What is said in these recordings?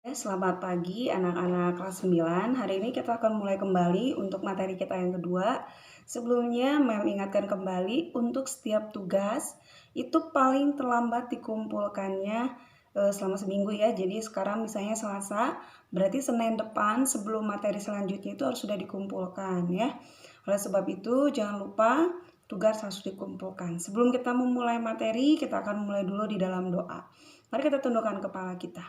Selamat pagi anak-anak kelas 9. Hari ini kita akan mulai kembali untuk materi kita yang kedua. Sebelumnya, Mem ingatkan kembali untuk setiap tugas itu paling terlambat dikumpulkannya selama seminggu ya. Jadi sekarang misalnya Selasa, berarti Senin depan sebelum materi selanjutnya itu harus sudah dikumpulkan ya. Oleh sebab itu, jangan lupa tugas harus dikumpulkan. Sebelum kita memulai materi, kita akan mulai dulu di dalam doa. Mari kita tundukkan kepala kita.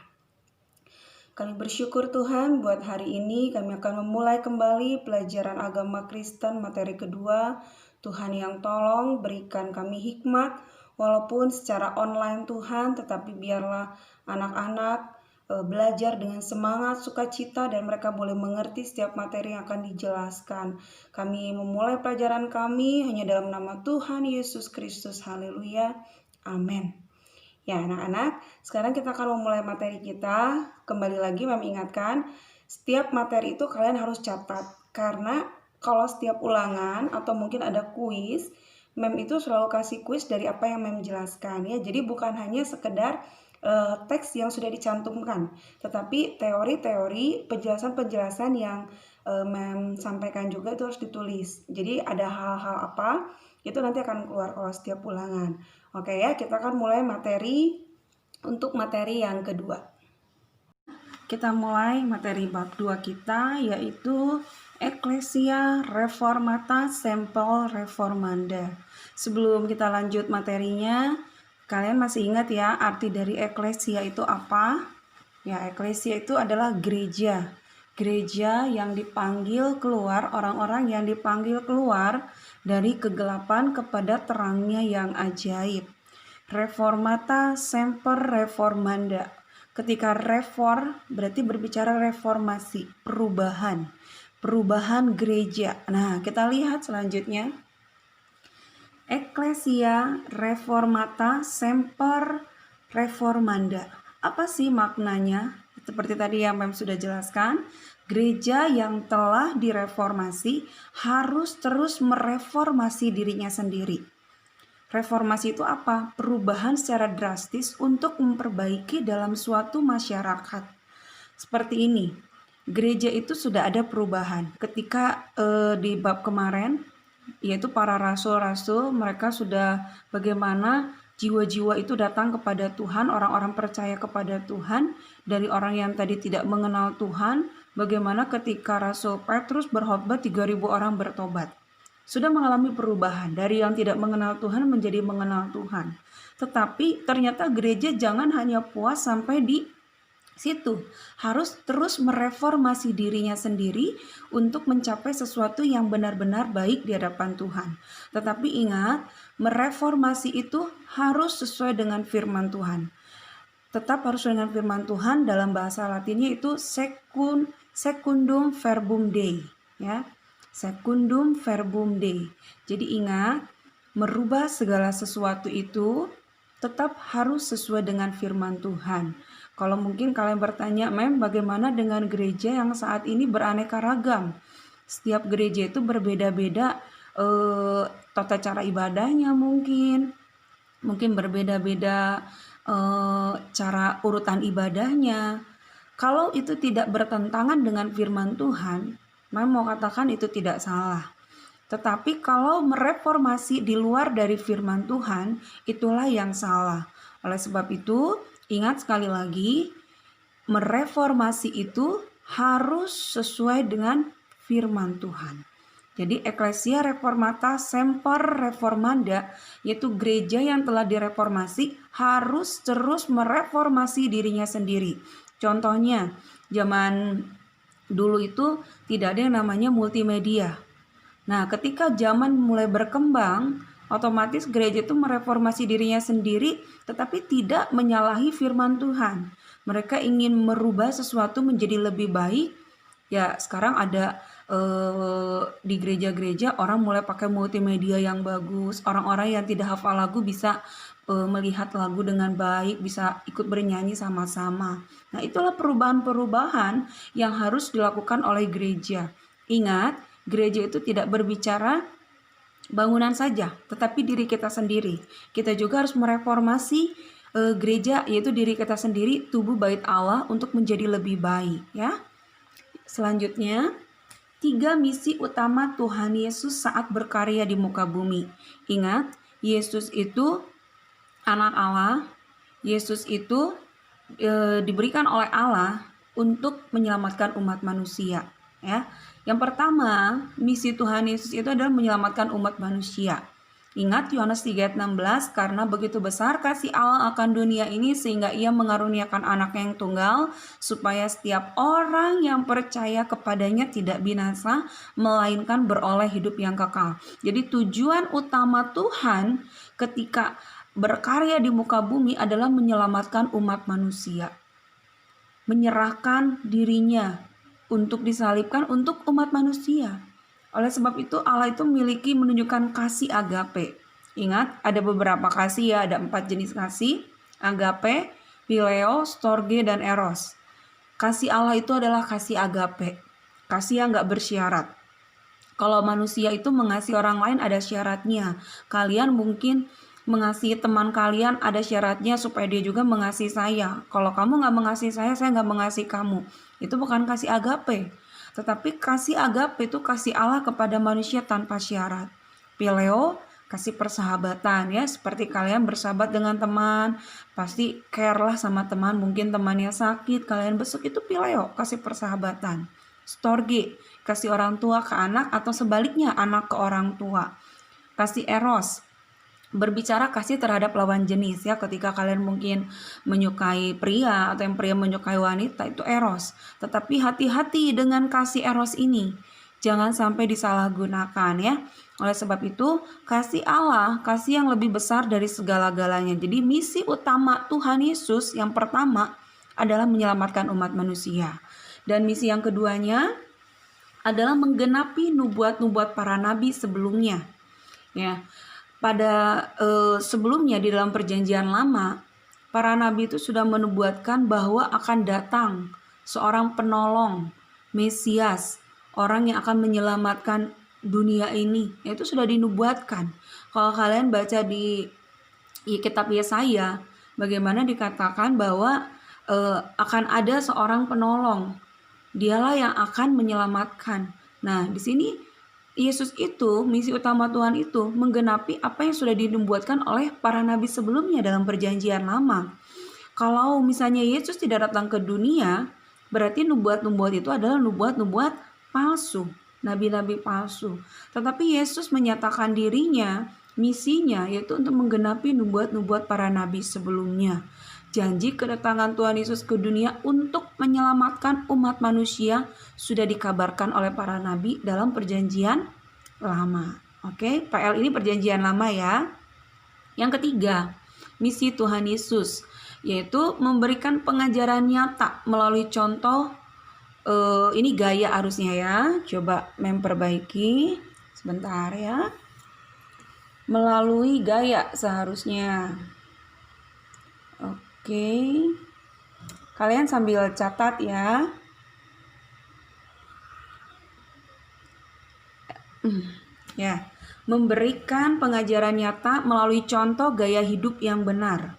Kami bersyukur Tuhan buat hari ini kami akan memulai kembali pelajaran agama Kristen materi kedua. Tuhan yang tolong berikan kami hikmat walaupun secara online Tuhan, tetapi biarlah anak-anak belajar dengan semangat, sukacita, dan mereka boleh mengerti setiap materi yang akan dijelaskan. Kami memulai pelajaran kami hanya dalam nama Tuhan Yesus Kristus. Haleluya. Amin. Ya, anak-anak, sekarang kita akan memulai materi kita. Kembali lagi, Mem ingatkan, setiap materi itu kalian harus catat. Karena kalau setiap ulangan atau mungkin ada kuis, Mem itu selalu kasih kuis dari apa yang Mem jelaskan ya. Jadi bukan hanya sekedar teks yang sudah dicantumkan, tetapi teori-teori, penjelasan-penjelasan yang Mem sampaikan juga itu harus ditulis. Jadi ada hal-hal apa, itu nanti akan keluar kalau setiap ulangan. Oke ya, kita akan mulai materi untuk materi yang kedua. Kita mulai materi bab 2 kita, yaitu Ecclesia Reformata Semper Reformanda. Sebelum kita lanjut materinya, kalian masih ingat ya arti dari Ecclesia itu apa? Ya, Ecclesia itu adalah gereja. Gereja yang dipanggil keluar, orang-orang yang dipanggil keluar dari kegelapan kepada terangnya yang ajaib. Reformata semper reformanda. Ketika reform berarti berbicara reformasi, perubahan. Perubahan gereja. Nah, kita lihat selanjutnya. Ecclesia reformata semper reformanda. Apa sih maknanya? Seperti tadi yang Mem sudah jelaskan, gereja yang telah direformasi harus terus mereformasi dirinya sendiri. Reformasi itu apa? Perubahan secara drastis untuk memperbaiki dalam suatu masyarakat. Seperti ini, gereja itu sudah ada perubahan. Ketika di bab kemarin, yaitu para rasul-rasul, mereka sudah bagaimana jiwa-jiwa itu datang kepada Tuhan, orang-orang percaya kepada Tuhan, dari orang yang tadi tidak mengenal Tuhan, bagaimana ketika Rasul Petrus berkhotbah 3.000 orang bertobat. Sudah mengalami perubahan dari yang tidak mengenal Tuhan menjadi mengenal Tuhan. Tetapi ternyata gereja jangan hanya puas sampai di situ, harus terus mereformasi dirinya sendiri untuk mencapai sesuatu yang benar-benar baik di hadapan Tuhan. Tetapi ingat, mereformasi itu harus sesuai dengan firman Tuhan. Tetap harus dengan firman Tuhan. Dalam bahasa Latinnya itu secundum verbum Dei, ya. Secundum verbum Dei. Jadi ingat, merubah segala sesuatu itu tetap harus sesuai dengan firman Tuhan. Kalau mungkin kalian bertanya, Mem, bagaimana dengan gereja yang saat ini beraneka ragam? Setiap gereja itu berbeda-beda tata cara ibadahnya mungkin berbeda-beda cara urutan ibadahnya. Kalau itu tidak bertentangan dengan firman Tuhan, Mem mau katakan itu tidak salah. Tetapi kalau mereformasi di luar dari firman Tuhan, itulah yang salah. Oleh sebab itu, ingat sekali lagi, mereformasi itu harus sesuai dengan firman Tuhan. Jadi Ecclesia Reformata Semper Reformanda, yaitu gereja yang telah direformasi harus terus mereformasi dirinya sendiri. Contohnya, zaman dulu itu tidak ada yang namanya multimedia. Nah, ketika zaman mulai berkembang, otomatis gereja itu mereformasi dirinya sendiri, tetapi tidak menyalahi firman Tuhan. Mereka ingin merubah sesuatu menjadi lebih baik. Ya, sekarang ada di gereja-gereja orang mulai pakai multimedia yang bagus. Orang-orang yang tidak hafal lagu bisa melihat lagu dengan baik, bisa ikut bernyanyi sama-sama. Nah, itulah perubahan-perubahan yang harus dilakukan oleh gereja. Ingat, gereja itu tidak berbicara bangunan saja, tetapi diri kita sendiri. Kita juga harus mereformasi gereja, yaitu diri kita sendiri, tubuh bait Allah untuk menjadi lebih baik ya. Selanjutnya, 3 misi utama Tuhan Yesus saat berkarya di muka bumi. Ingat, Yesus itu anak Allah. Yesus itu diberikan oleh Allah untuk menyelamatkan umat manusia ya. Yang pertama, misi Tuhan Yesus itu adalah menyelamatkan umat manusia. Ingat Yohanes 3:16, karena begitu besar kasih Allah akan dunia ini sehingga ia mengaruniakan anaknya yang tunggal, supaya setiap orang yang percaya kepadanya tidak binasa, melainkan beroleh hidup yang kekal. Jadi tujuan utama Tuhan ketika berkarya di muka bumi adalah menyelamatkan umat manusia. Menyerahkan dirinya untuk disalibkan untuk umat manusia. Oleh sebab itu Allah itu memiliki menunjukkan kasih agape. Ingat, ada beberapa kasih ya, ada 4 jenis kasih: agape, phileo, storge, dan eros. Kasih Allah itu adalah kasih agape, kasih yang gak bersyarat. Kalau manusia itu mengasihi orang lain ada syaratnya. Kalian mungkin mengasihi teman kalian ada syaratnya supaya dia juga mengasihi saya. Kalau kamu gak mengasihi saya gak mengasihi kamu. Itu bukan kasih agape. Tetapi kasih agape itu kasih Allah kepada manusia tanpa syarat. Phileo, kasih persahabatan ya, seperti kalian bersahabat dengan teman, pasti care lah sama teman, mungkin temannya sakit, kalian besuk, itu phileo, kasih persahabatan. Storge, kasih orang tua ke anak atau sebaliknya anak ke orang tua. Kasih eros, berbicara kasih terhadap lawan jenis ya, ketika kalian mungkin menyukai pria atau yang pria menyukai wanita, itu eros. Tetapi hati-hati dengan kasih eros ini, jangan sampai disalahgunakan ya. Oleh sebab itu kasih Allah, kasih yang lebih besar dari segala-galanya. Jadi misi utama Tuhan Yesus yang pertama adalah menyelamatkan umat manusia, dan misi yang keduanya adalah menggenapi nubuat-nubuat para nabi sebelumnya ya. Pada sebelumnya di dalam perjanjian lama, para nabi itu sudah menubuatkan bahwa akan datang seorang penolong, Mesias, orang yang akan menyelamatkan dunia ini. Itu sudah dinubuatkan. Kalau kalian baca di kitab Yesaya, bagaimana dikatakan bahwa akan ada seorang penolong, dialah yang akan menyelamatkan. Nah, di sini Yesus itu, misi utama Tuhan itu menggenapi apa yang sudah dinubuatkan oleh para nabi sebelumnya dalam perjanjian lama. Kalau misalnya Yesus tidak datang ke dunia, berarti nubuat-nubuat itu adalah nubuat-nubuat palsu, nabi-nabi palsu. Tetapi Yesus menyatakan dirinya, misinya yaitu untuk menggenapi nubuat-nubuat para nabi sebelumnya. Janji kedatangan Tuhan Yesus ke dunia untuk menyelamatkan umat manusia sudah dikabarkan oleh para nabi dalam perjanjian lama. Oke, PL ini perjanjian lama ya. Yang ketiga, misi Tuhan Yesus yaitu memberikan pengajaran nyata melalui contoh. Ini gaya harusnya ya. Coba memperbaiki sebentar ya. Melalui gaya seharusnya. Oke, kalian sambil catat ya. Ya, memberikan pengajaran nyata melalui contoh gaya hidup yang benar.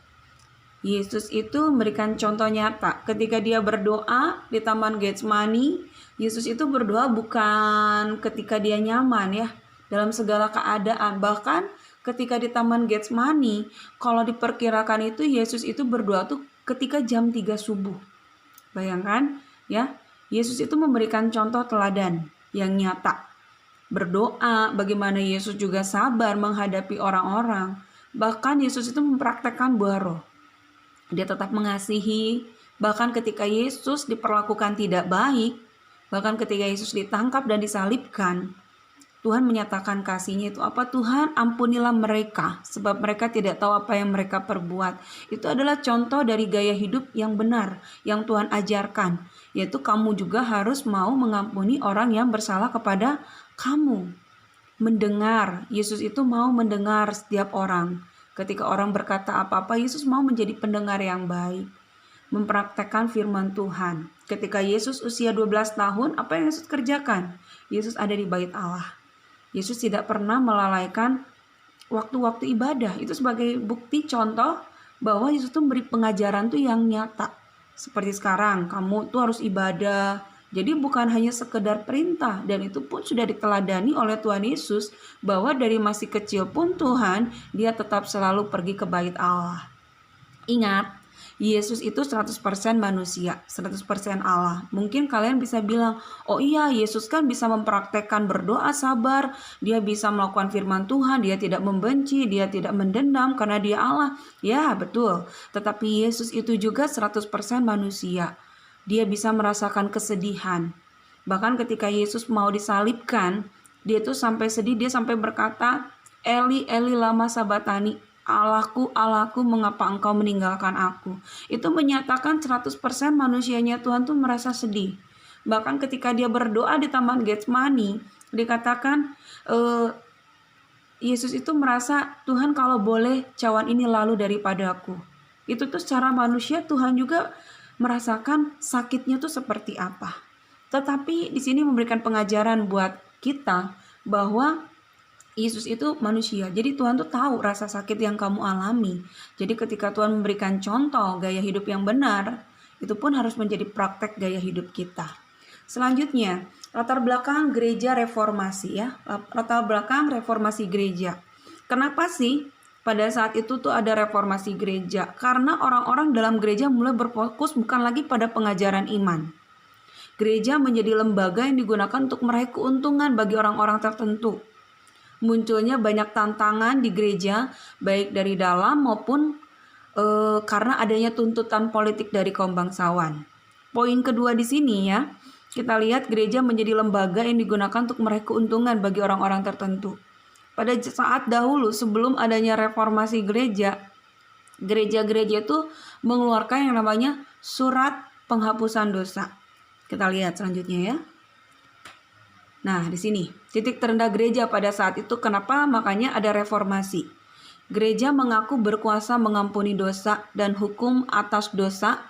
Yesus itu memberikan contoh nyata. Ketika dia berdoa di Taman Getsemani, Yesus itu berdoa bukan ketika dia nyaman ya, dalam segala keadaan. Bahkan ketika di Taman Getsemani, kalau diperkirakan itu Yesus itu berdoa tuh ketika jam 3 subuh. Bayangkan ya, Yesus itu memberikan contoh teladan yang nyata. Berdoa, bagaimana Yesus juga sabar menghadapi orang-orang. Bahkan Yesus itu mempraktekkan buah roh. Dia tetap mengasihi, bahkan ketika Yesus diperlakukan tidak baik, bahkan ketika Yesus ditangkap dan disalibkan, Tuhan menyatakan kasih-Nya itu apa? Tuhan, ampunilah mereka, sebab mereka tidak tahu apa yang mereka perbuat. Itu adalah contoh dari gaya hidup yang benar, yang Tuhan ajarkan, yaitu kamu juga harus mau mengampuni orang yang bersalah kepada kamu. Mendengar, Yesus itu mau mendengar setiap orang. Ketika orang berkata apa-apa, Yesus mau menjadi pendengar yang baik. Mempraktekkan firman Tuhan. Ketika Yesus usia 12 tahun, apa yang Yesus kerjakan? Yesus ada di bait Allah. Yesus tidak pernah melalaikan waktu-waktu ibadah. Itu sebagai bukti contoh bahwa Yesus tuh memberi pengajaran tuh yang nyata. Seperti sekarang, kamu tuh harus ibadah. Jadi bukan hanya sekedar perintah, dan itu pun sudah diteladani oleh Tuhan Yesus, bahwa dari masih kecil pun Tuhan, dia tetap selalu pergi ke bait Allah. Ingat, Yesus itu 100% manusia, 100% Allah. Mungkin kalian bisa bilang, oh iya, Yesus kan bisa mempraktekkan berdoa sabar, dia bisa melakukan firman Tuhan, dia tidak membenci, dia tidak mendendam karena dia Allah. Ya, betul. Tetapi Yesus itu juga 100% manusia. Dia bisa merasakan kesedihan. Bahkan ketika Yesus mau disalibkan, dia tuh sampai sedih, dia sampai berkata, Eli, Eli lama sabatani, Allahku, Allahku, mengapa engkau meninggalkan aku? Itu menyatakan 100% manusianya Tuhan tuh merasa sedih. Bahkan ketika dia berdoa di Taman Getsemani, dikatakan Yesus itu merasa, Tuhan kalau boleh cawan ini lalu daripadaku. Itu tuh secara manusia Tuhan juga merasakan sakitnya tuh seperti apa. Tetapi di sini memberikan pengajaran buat kita bahwa Yesus itu manusia. Jadi Tuhan tuh tahu rasa sakit yang kamu alami. Jadi ketika Tuhan memberikan contoh gaya hidup yang benar, itu pun harus menjadi praktek gaya hidup kita. Selanjutnya, latar belakang gereja reformasi ya. Latar belakang reformasi gereja. Kenapa sih pada saat itu tuh ada reformasi gereja? Karena orang-orang dalam gereja mulai berfokus bukan lagi pada pengajaran iman. Gereja menjadi lembaga yang digunakan untuk meraih keuntungan bagi orang-orang tertentu. Munculnya banyak tantangan di gereja, baik dari dalam maupun karena adanya tuntutan politik dari kaum bangsawan. Poin kedua di sini ya, kita lihat gereja menjadi lembaga yang digunakan untuk meraih keuntungan bagi orang-orang tertentu. Pada saat dahulu sebelum adanya reformasi gereja-gereja itu mengeluarkan yang namanya surat penghapusan dosa. Kita lihat selanjutnya ya. Nah, di sini titik terendah gereja pada saat itu, kenapa? Makanya ada reformasi. Gereja mengaku berkuasa mengampuni dosa dan hukum atas dosa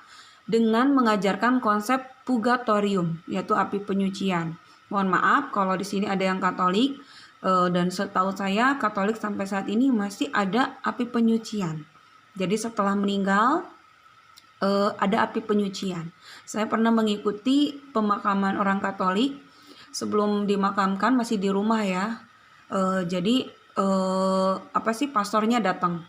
dengan mengajarkan konsep purgatorium, yaitu api penyucian. Mohon maaf kalau di sini ada yang Katolik, dan setahu saya Katolik sampai saat ini masih ada api penyucian. Jadi setelah meninggal ada api penyucian. Saya pernah mengikuti pemakaman orang Katolik. Sebelum dimakamkan masih di rumah ya. Jadi pastornya datang.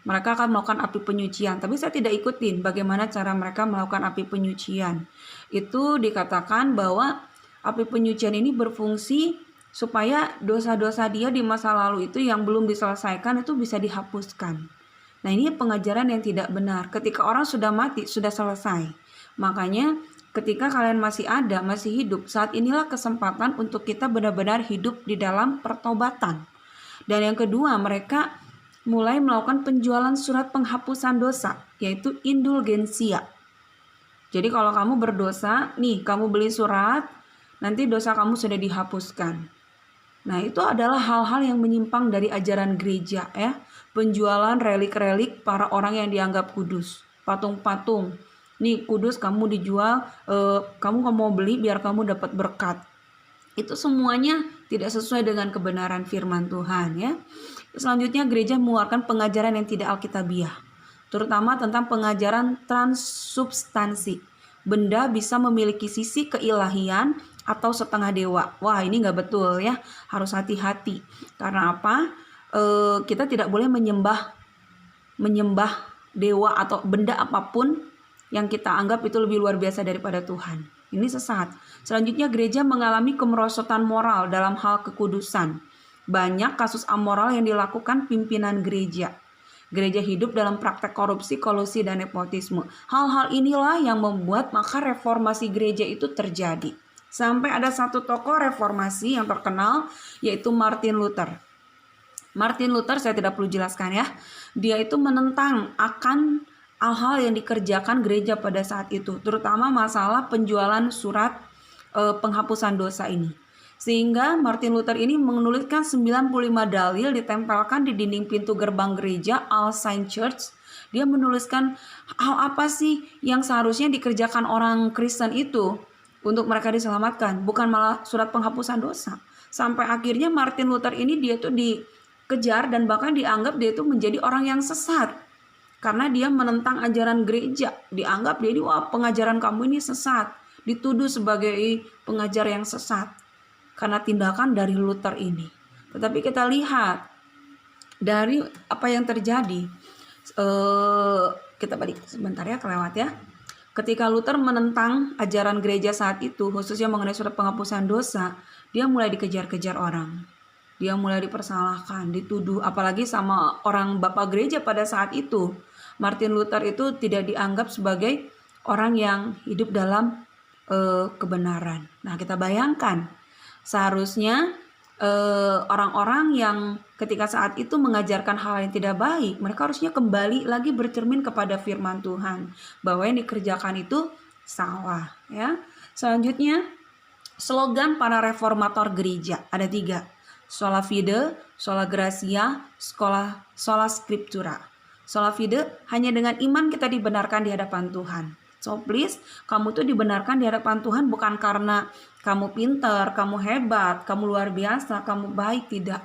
Mereka akan melakukan api penyucian. Tapi saya tidak ikutin bagaimana cara mereka melakukan api penyucian. Itu dikatakan bahwa api penyucian ini berfungsi supaya dosa-dosa dia di masa lalu itu yang belum diselesaikan itu bisa dihapuskan. Nah, ini pengajaran yang tidak benar. Ketika orang sudah mati, sudah selesai. Makanya ketika kalian masih ada, masih hidup, saat inilah kesempatan untuk kita benar-benar hidup di dalam pertobatan. Dan yang kedua, mereka mulai melakukan penjualan surat penghapusan dosa, yaitu indulgensia. Jadi kalau kamu berdosa, nih kamu beli surat, nanti dosa kamu sudah dihapuskan. Nah, itu adalah hal-hal yang menyimpang dari ajaran gereja ya. Penjualan relik-relik para orang yang dianggap kudus, patung-patung. Nih kudus kamu dijual, kamu mau beli biar kamu dapat berkat. Itu semuanya tidak sesuai dengan kebenaran firman Tuhan ya. Selanjutnya gereja mengeluarkan pengajaran yang tidak alkitabiah, terutama tentang pengajaran transsubstansi. Benda bisa memiliki sisi keilahian atau setengah dewa. Wah, ini nggak betul ya, harus hati-hati. Karena apa? Kita tidak boleh menyembah dewa atau benda apapun yang kita anggap itu lebih luar biasa daripada Tuhan. Ini sesat. Selanjutnya gereja mengalami kemerosotan moral dalam hal kekudusan. Banyak kasus amoral yang dilakukan pimpinan gereja. Gereja hidup dalam praktek korupsi, kolusi, dan nepotisme. Hal-hal inilah yang membuat maka reformasi gereja itu terjadi. Sampai ada satu tokoh reformasi yang terkenal, yaitu Martin Luther. Martin Luther saya tidak perlu jelaskan ya. Dia itu menentang akan hal-hal yang dikerjakan gereja pada saat itu, terutama masalah penjualan surat penghapusan dosa ini. Sehingga Martin Luther ini menuliskan 95 dalil ditempelkan di dinding pintu gerbang gereja All Saints Church. Dia menuliskan hal apa sih yang seharusnya dikerjakan orang Kristen itu untuk mereka diselamatkan, bukan malah surat penghapusan dosa. Sampai akhirnya Martin Luther ini dia tuh dikejar dan bahkan dianggap dia itu menjadi orang yang sesat. karena dia menentang ajaran gereja. Dianggap jadi wah pengajaran kamu ini sesat, dituduh sebagai pengajar yang sesat karena tindakan dari Luther ini. Tetapi kita lihat dari apa yang terjadi, kita balik sebentar ya, kelewat ya. Ketika Luther menentang ajaran gereja saat itu, khususnya mengenai surat penghapusan dosa, dia mulai dikejar-kejar orang. Dia mulai dipersalahkan, dituduh, apalagi sama orang bapak gereja pada saat itu. Martin Luther itu tidak dianggap sebagai orang yang hidup dalam kebenaran. Nah, kita bayangkan, seharusnya orang-orang yang ketika saat itu mengajarkan hal yang tidak baik, mereka harusnya kembali lagi bercermin kepada firman Tuhan bahwa yang dikerjakan itu salah, ya. Selanjutnya, slogan para reformator gereja ada 3: sola fide, sola gratia, sola scriptura. Sola fide, hanya dengan iman kita dibenarkan di hadapan Tuhan. So please, kamu tuh dibenarkan di hadapan Tuhan bukan karena kamu pintar, kamu hebat, kamu luar biasa, kamu baik, tidak.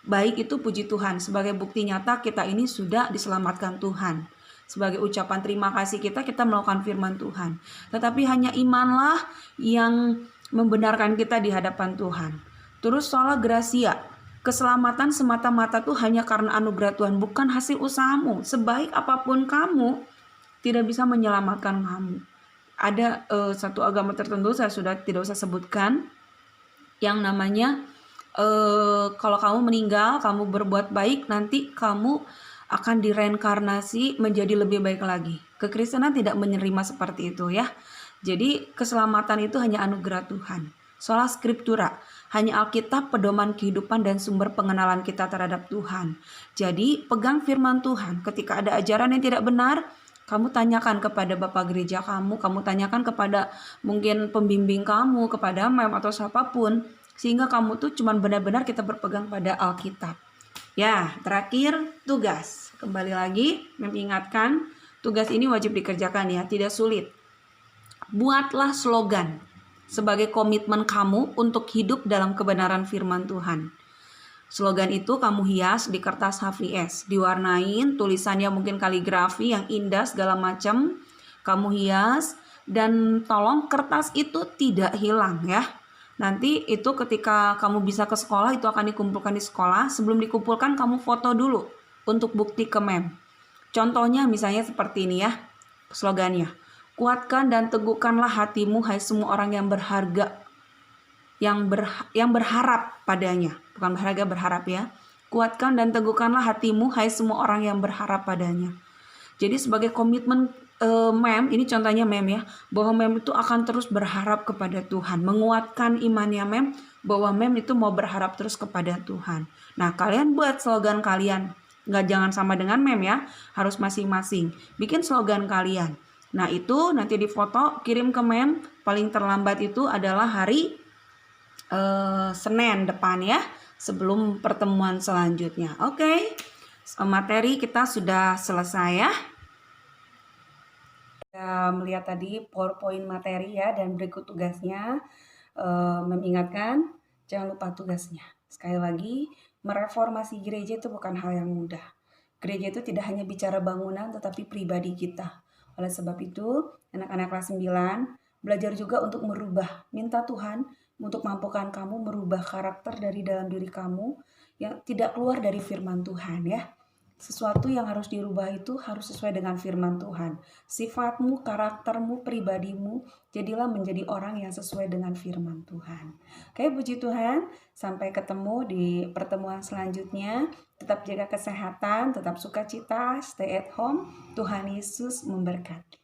Baik itu puji Tuhan, sebagai bukti nyata kita ini sudah diselamatkan Tuhan. Sebagai ucapan terima kasih kita melakukan firman Tuhan. Tetapi hanya imanlah yang membenarkan kita di hadapan Tuhan. Terus sola gratia, keselamatan semata-mata tuh hanya karena anugerah Tuhan, bukan hasil usahamu. Sebaik apapun kamu, tidak bisa menyelamatkan kamu. Ada satu agama tertentu, saya sudah tidak usah sebutkan, yang namanya kalau kamu meninggal, kamu berbuat baik, nanti kamu akan direinkarnasi menjadi lebih baik lagi. Kekristenan tidak menerima seperti itu ya. Jadi keselamatan itu hanya anugerah Tuhan. Sola scriptura, hanya Alkitab pedoman kehidupan dan sumber pengenalan kita terhadap Tuhan. Jadi pegang firman Tuhan. Ketika ada ajaran yang tidak benar, kamu tanyakan kepada bapak gereja kamu tanyakan kepada mungkin pembimbing kamu, kepada mem atau siapapun, sehingga kamu tuh cuman benar-benar kita berpegang pada Alkitab. Ya, terakhir tugas. Kembali lagi mengingatkan, tugas ini wajib dikerjakan ya, tidak sulit. Buatlah slogan sebagai komitmen kamu untuk hidup dalam kebenaran firman Tuhan. Slogan itu kamu hias di kertas HVS, diwarnain, tulisannya mungkin kaligrafi yang indah segala macam. Kamu hias dan tolong kertas itu tidak hilang ya. Nanti itu ketika kamu bisa ke sekolah itu akan dikumpulkan di sekolah. Sebelum dikumpulkan kamu foto dulu untuk bukti ke mem. Contohnya misalnya seperti ini ya slogannya. Kuatkan dan teguhkanlah hatimu hai semua orang yang berharga, yang berharap padanya, bukan berharga, berharap ya. Kuatkan dan teguhkanlah hatimu hai semua orang yang berharap padanya. Jadi sebagai komitmen mem, ini contohnya mem ya, bahwa mem itu akan terus berharap kepada Tuhan, menguatkan imannya mem, bahwa mem itu mau berharap terus kepada Tuhan. Nah, kalian buat slogan kalian, jangan sama dengan mem ya, harus masing-masing bikin slogan kalian. Nah, itu nanti difoto kirim ke mem, paling terlambat itu adalah hari Senin depan ya, sebelum pertemuan selanjutnya. Oke. Materi kita sudah selesai ya. Kita melihat tadi PowerPoint materi ya, dan berikut tugasnya. Mengingatkan, jangan lupa tugasnya. Sekali lagi, mereformasi gereja itu bukan hal yang mudah. Gereja itu tidak hanya bicara bangunan, tetapi pribadi kita. Oleh sebab itu, anak-anak kelas 9, belajar juga untuk merubah. Minta Tuhan untuk mampukan kamu merubah karakter dari dalam diri kamu yang tidak keluar dari firman Tuhan ya. Sesuatu yang harus dirubah itu harus sesuai dengan firman Tuhan. Sifatmu, karaktermu, pribadimu, jadilah menjadi orang yang sesuai dengan firman Tuhan. Oke, puji Tuhan. Sampai ketemu di pertemuan selanjutnya. Tetap jaga kesehatan, tetap sukacita, stay at home. Tuhan Yesus memberkati.